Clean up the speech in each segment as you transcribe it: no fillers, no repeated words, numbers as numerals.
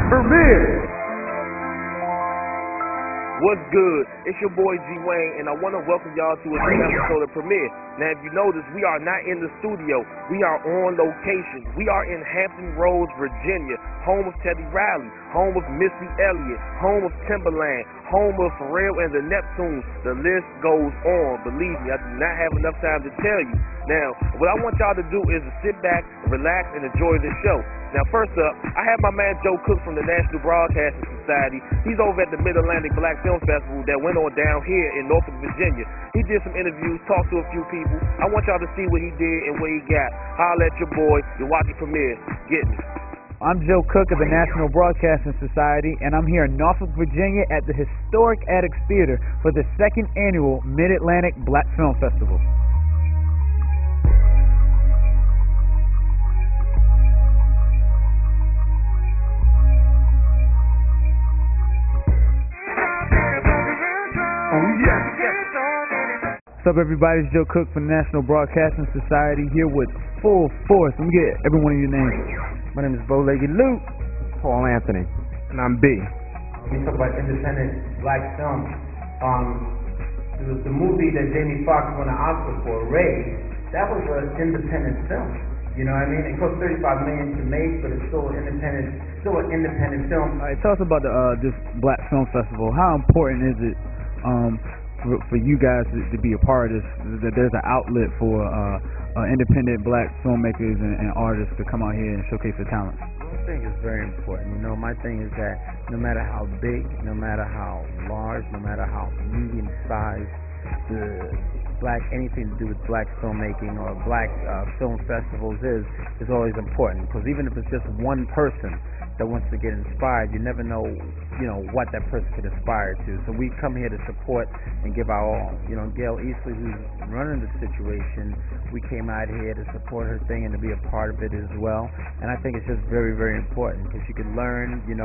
Premiere. What's good? It's your boy G Wayne, and I want to welcome y'all to another episode of Premiere. Now, if you notice, we are not in the studio. We are on location. We are in Hampton Roads, Virginia, home of Teddy Riley, home of Missy Elliott, home of Timberland, home of Pharrell and the Neptunes. The list goes on. Believe me, I do not have enough time to tell you. Now, what I want y'all to do is to sit back, relax, and enjoy this show. Now, first up, I have my man Joe Cook from the National Broadcasting Society. He's over at the Mid-Atlantic Black Film Festival that went on down here in Norfolk, Virginia. He did some interviews, talked to a few people. I want y'all to see what he did and what he got. Holla at your boy. You're watching Premiere. Get me. I'm Joe Cook of the National Broadcasting Society, and I'm here in Norfolk, Virginia at the historic Addicts Theater for the second annual Mid-Atlantic Black Film Festival. What's up, everybody? It's Joe Cook from the National Broadcasting Society here with Full Force. Let me get every one of your names. My name is Bow-Legged Luke. Paul Anthony. And I'm B. We talk about independent black film. It was the movie that Jamie Foxx won an Oscar for, Ray. That was an independent film. You know what I mean? It cost $35 million to make, but it's still an independent film. All right, tell us about this Black Film Festival. How important is it for you guys to be a part of this, that there's an outlet for independent black filmmakers and artists to come out here and showcase their talent? I think it's very important. You know, my thing is that no matter how big, no matter how large, no matter how medium sized anything to do with black filmmaking or black film festivals is always important, because even if it's just one person that wants to get inspired, you never know, what that person could aspire to. So we come here to support and give our all. Gail Easley, who's running the situation, we came out here to support her thing and to be a part of it as well. And I think it's just very, very important, because you can learn, you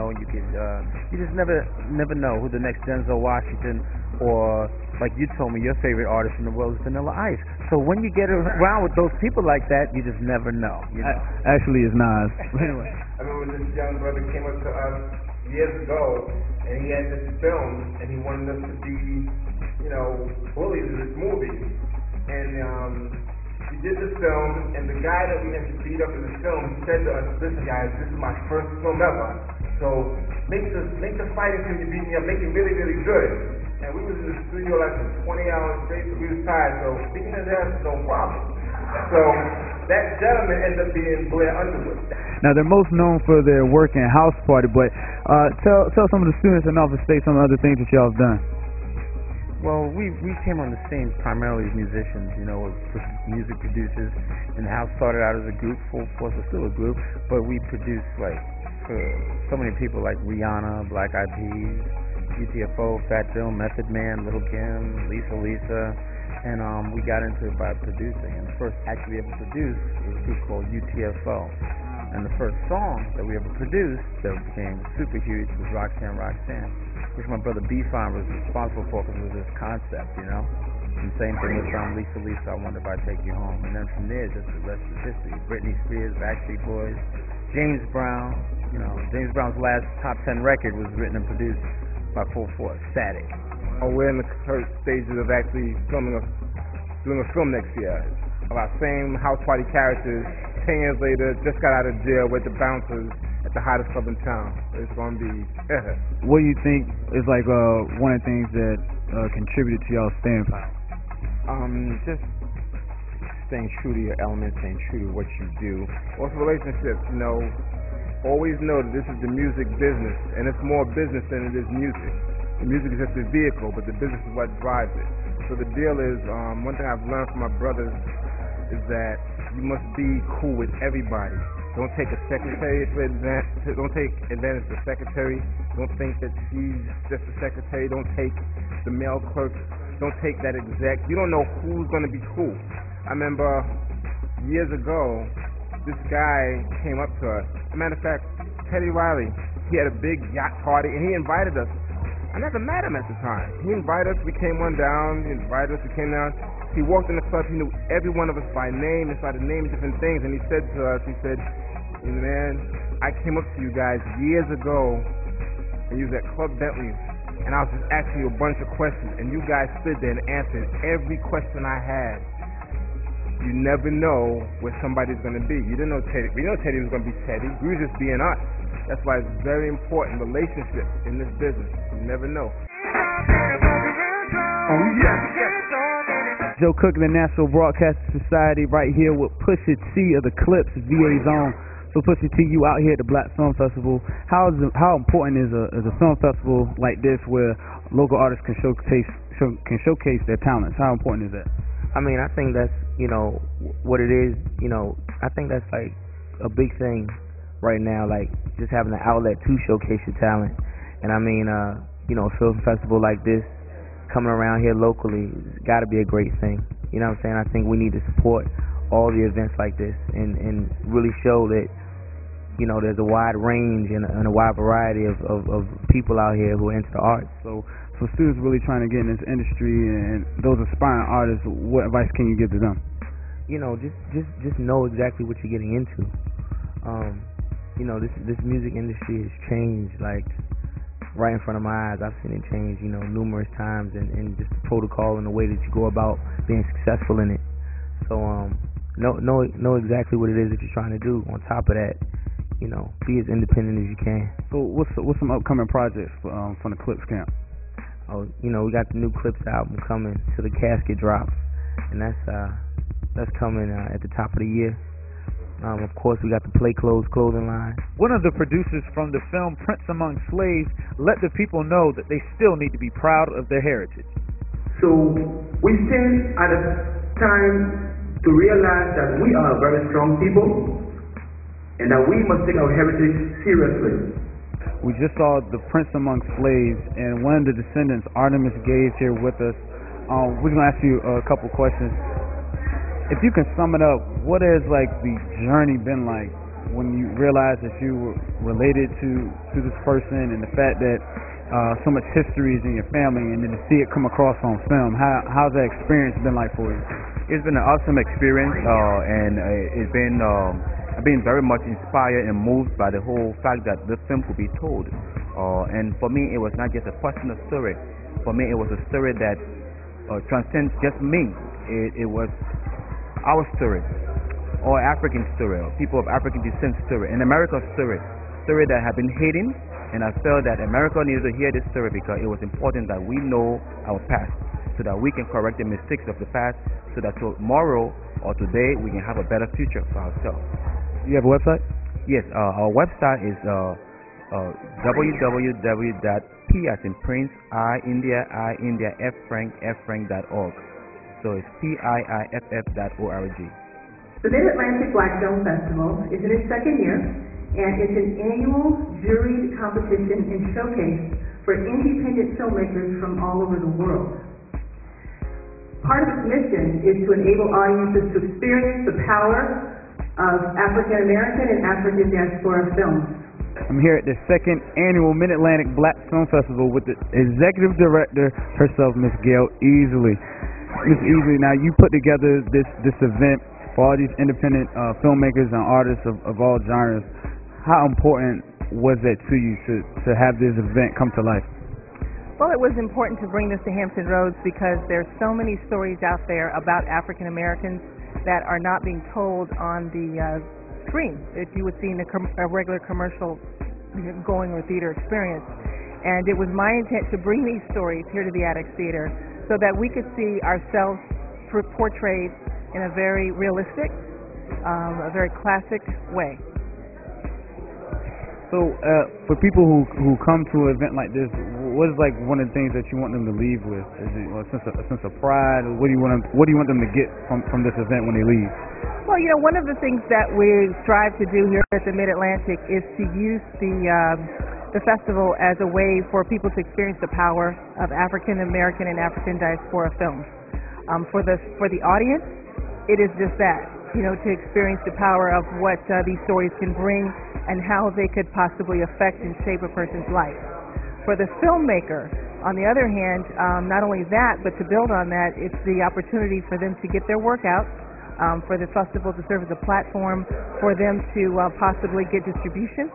just never know who the next Denzel Washington, or like you told me, your favorite artist in the world is Vanilla Ice. So when you get around with those people like that, you just never know. Actually, it's Nas. Anyway. I remember this young brother came up to us years ago, and he had this film, and he wanted us to be, bullies in this movie. And we did this film, and the guy that we had to beat up in the film, he said to us, "Listen, guys, this is my first film ever, so make the fighting scene you beat me up, make it really, really good." And we was in the studio like for 20 hours straight, so we was tired, so beating his ass is no problem. So that gentleman ended up being Blair Underwood. Now, they're most known for their work in House Party, but tell some of the students in Norfolk State some of the other things that y'all have done. Well, we came on the scene primarily as musicians, music producers, and the house started out as a group. Full Force is still a group, but we produced for so many people like Rihanna, Black Eyed Peas, UTFO, Fat Joe, Method Man, Little Kim, Lisa, and we got into it by producing. And the first act we ever produced was a group called UTFO. And the first song that we ever produced that became super huge was Roxanne, which my brother B-Fine was responsible for, because it was this concept, And same thing with Lisa, I Wonder If I'd Take You Home. And then from there, just the rest is history. Britney Spears, Backstreet Boys, James Brown. James Brown's last top 10 record was written and produced by Full Force, Static. We're in the current stages of actually doing a film next year of our same House Party characters. 10 years later, just got out of jail with the bouncers at the hottest club in town. It's going to be... What do you think is like one of the things that contributed to y'all's staying power? Just staying true to your elements, staying true to what you do. Also relationships, always know that this is the music business, and it's more business than it is music. The music is just a vehicle, but the business is what drives it. So the deal is, one thing I've learned from my brothers is that you must be cool with everybody. Don't take a secretary for advantage. Don't take advantage of the secretary. Don't think that she's just a secretary. Don't take the mail clerk. Don't take that exec. You don't know who's going to be who. I remember years ago, this guy came up to us. As a matter of fact, Teddy Riley, he had a big yacht party, and he invited us. I never met him at the time. He invited us. We came on down. He invited us. We came down. He walked in the club. He knew every one of us by name and started naming different things. And he said to us, he said, "Man, I came up to you guys years ago, and you was at Club Bentley's, and I was just asking you a bunch of questions, and you guys stood there and answered every question I had. You never know where somebody's going to be. You didn't know Teddy. We know Teddy was going to be Teddy. We were just being us. That's why it's very important, relationships in this business. You never know. Oh, yeah. Joe Cook of the National Broadcasting Society right here with Pusha T of the Clipse VA Zone. So Pusha T, you out here at the Black Film Festival. How important is a film festival like this where local artists can showcase their talents? How important is that? I mean, I think that's, what it is, I think that's like a big thing right now, like just having an outlet to showcase your talent. And I mean, a film festival like this coming around here locally has got to be a great thing. You know what I'm saying? I think we need to support all the events like this and really show that, there's a wide range and a wide variety of people out here who are into the arts. So for students really trying to get in this industry and those aspiring artists, what advice can you give to them? Just know exactly what you're getting into. This music industry has changed like right in front of my eyes. I've seen it change, numerous times, and just the protocol and the way that you go about being successful in it. So know exactly what it is that you're trying to do. On top of that, be as independent as you can. So what's some upcoming projects from the Clipse camp? Oh, we got the new Clipse album coming to the casket drops, and that's coming at the top of the year. Of course, we got the Play Clothes clothing line. One of the producers from the film Prince Among Slaves let the people know that they still need to be proud of their heritage. So we stand at a time to realize that we are a very strong people and that we must take our heritage seriously. We just saw the Prince Among Slaves, and one of the descendants, Artemis Gay's, here with us. We're going to ask you a couple questions. If you can sum it up, what has like the journey been like when you realized that you were related to this person, and the fact that so much history is in your family, and then to see it come across on film? How's that experience been like for you? It's been an awesome experience, and it's been I've been very much inspired and moved by the whole fact that this film could be told. And for me, it was not just a personal story. For me, it was a story that transcends just me. It was our story, or African story, or people of African descent story, and America's story that had been hidden. And I felt that America needed to hear this story because it was important that we know our past, so that we can correct the mistakes of the past, so that tomorrow or today we can have a better future for ourselves. You have a website? Yes, our website is www.p as in Prince, I India, F Frank.org. So it's PIIFF.org. The Mid-Atlantic Black Film Festival is in its second year, and it's an annual juried competition and showcase for independent filmmakers from all over the world. Part of its mission is to enable audiences to experience the power of African American and African diaspora films. I'm here at the second annual Mid-Atlantic Black Film Festival with the executive director herself, Miss Gail Easley. Miss Easley, now you put together this event for all these independent filmmakers and artists of all genres. How important was that to you to have this event come to life? Well, it was important to bring this to Hampton Roads because there's so many stories out there about African Americans that are not being told on the screen that you would see in a regular commercial going or theater experience. And it was my intent to bring these stories here to the Attic Theater so that we could see ourselves portrayed in a very realistic, a very classic way. So for people who come to an event like this, what is like one of the things that you want them to leave with? Is it a sense of pride? Or what do you want them to get from this event when they leave? Well, one of the things that we strive to do here at the Mid-Atlantic is to use the festival as a way for people to experience the power of African American and African diaspora films. For the audience, it is just that, to experience the power of what these stories can bring and how they could possibly affect and shape a person's life. For the filmmaker, on the other hand, not only that, but to build on that, it's the opportunity for them to get their work out, for the festival to serve as a platform for them to possibly get distribution,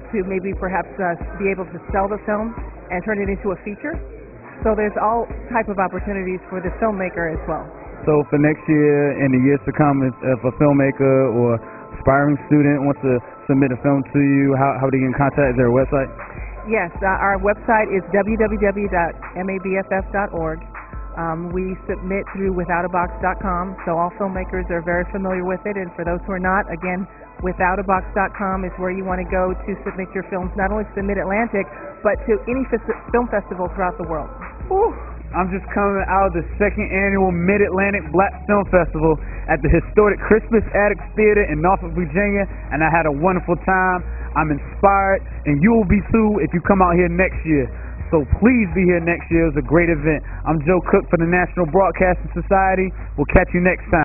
to maybe perhaps be able to sell the film and turn it into a feature. So there's all type of opportunities for the filmmaker as well. So for next year and the years to come, if a filmmaker or aspiring student wants to submit a film to you, how do they get in contact? Is there a website? Yes, our website is www.mabff.org. We submit through withoutabox.com, so all filmmakers are very familiar with it. And for those who are not, again, withoutabox.com is where you want to go to submit your films, not only to the Mid-Atlantic, but to any film festival throughout the world. Whew. I'm just coming out of the second annual Mid-Atlantic Black Film Festival at the historic Christmas Attic Theater in Norfolk, Virginia, and I had a wonderful time. I'm inspired, and you will be too if you come out here next year. So please be here next year. It was a great event. I'm Joe Cook for the National Broadcasting Society. We'll catch you next time.